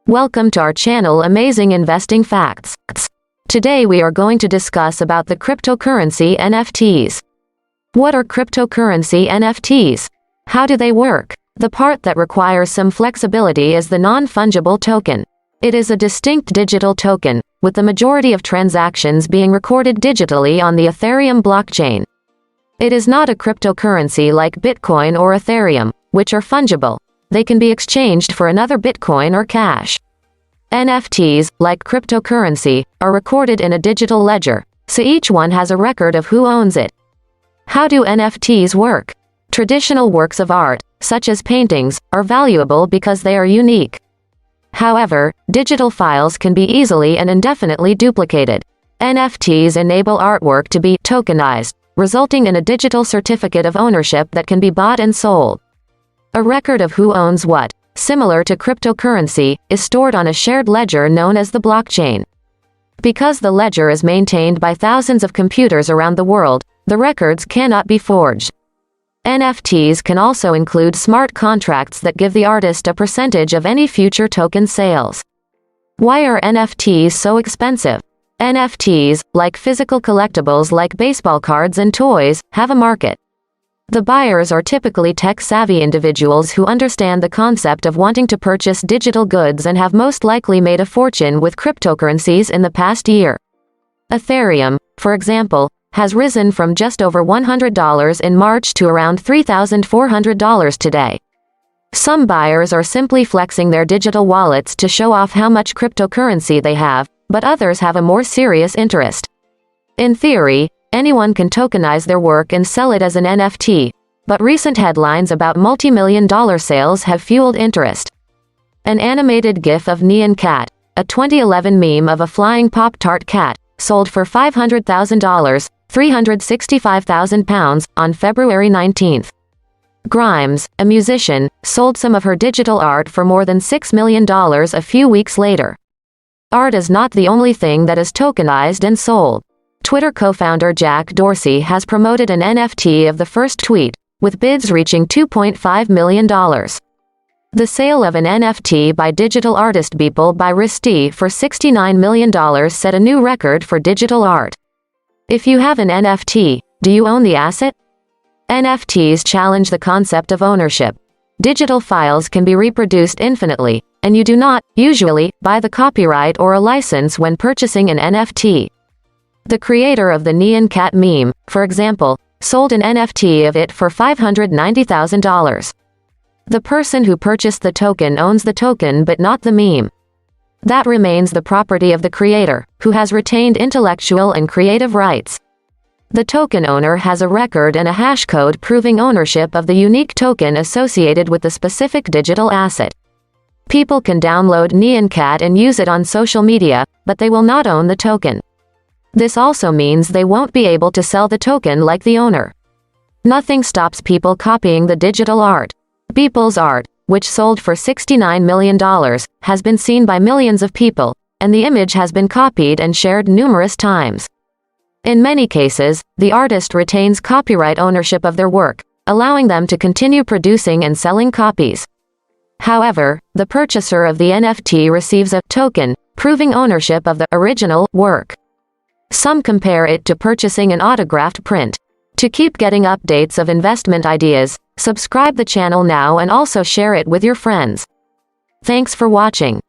Welcome to our channel Amazing Investing Facts. Today we are going to discuss about the cryptocurrency NFTs. What are cryptocurrency NFTs? How do they work? The part that requires some flexibility is the non-fungible token. It is a distinct digital token, with the majority of transactions being recorded digitally on the Ethereum blockchain. It is not a cryptocurrency like Bitcoin or Ethereum, which are fungible. They can be exchanged for another Bitcoin or cash. NFTs, like cryptocurrency, are recorded in a digital ledger, so each one has a record of who owns it. How do NFTs work? Traditional works of art, such as paintings, are valuable because they are unique. However, digital files can be easily and indefinitely duplicated. NFTs enable artwork to be tokenized, resulting in a digital certificate of ownership that can be bought and sold. A record of who owns what, similar to cryptocurrency, is stored on a shared ledger known as the blockchain. Because the ledger is maintained by thousands of computers around the world, the records cannot be forged. NFTs can also include smart contracts that give the artist a percentage of any future token sales. Why are NFTs so expensive? NFTs, like physical collectibles like baseball cards and toys, have a market. The buyers are typically tech-savvy individuals who understand the concept of wanting to purchase digital goods and have most likely made a fortune with cryptocurrencies in the past year. Ethereum, for example, has risen from just over $100 in March to around $3,400 today. Some buyers are simply flexing their digital wallets to show off how much cryptocurrency they have, but others have a more serious interest. In theory, anyone can tokenize their work and sell it as an NFT, but recent headlines about multi-million-dollar sales have fueled interest. An animated GIF of Nyan Cat, a 2011 meme of a flying Pop-Tart cat, sold for $500,000, £365,000, on February 19. Grimes, a musician, sold some of her digital art for more than $6 million a few weeks later. Art is not the only thing that is tokenized and sold. Twitter co-founder Jack Dorsey has promoted an NFT of the first tweet, with bids reaching $2.5 million. The sale of an NFT by digital artist Beeple by Risti for $69 million set a new record for digital art. If you have an NFT, do you own the asset? NFTs challenge the concept of ownership. Digital files can be reproduced infinitely, and you do not, usually, buy the copyright or a license when purchasing an NFT. The creator of the Nyan Cat meme, for example, sold an NFT of it for $590,000. The person who purchased the token owns the token but not the meme. That remains the property of the creator, who has retained intellectual and creative rights. The token owner has a record and a hash code proving ownership of the unique token associated with the specific digital asset. People can download Nyan Cat and use it on social media, but they will not own the token. This also means they won't be able to sell the token like the owner. Nothing stops people copying the digital art. Beeple's art, which sold for $69 million, has been seen by millions of people, and the image has been copied and shared numerous times. In many cases, the artist retains copyright ownership of their work, allowing them to continue producing and selling copies. However, the purchaser of the NFT receives a token, proving ownership of the original work. Some compare it to purchasing an autographed print. To keep getting updates of investment ideas, subscribe the channel now and also share it with your friends. Thanks for watching.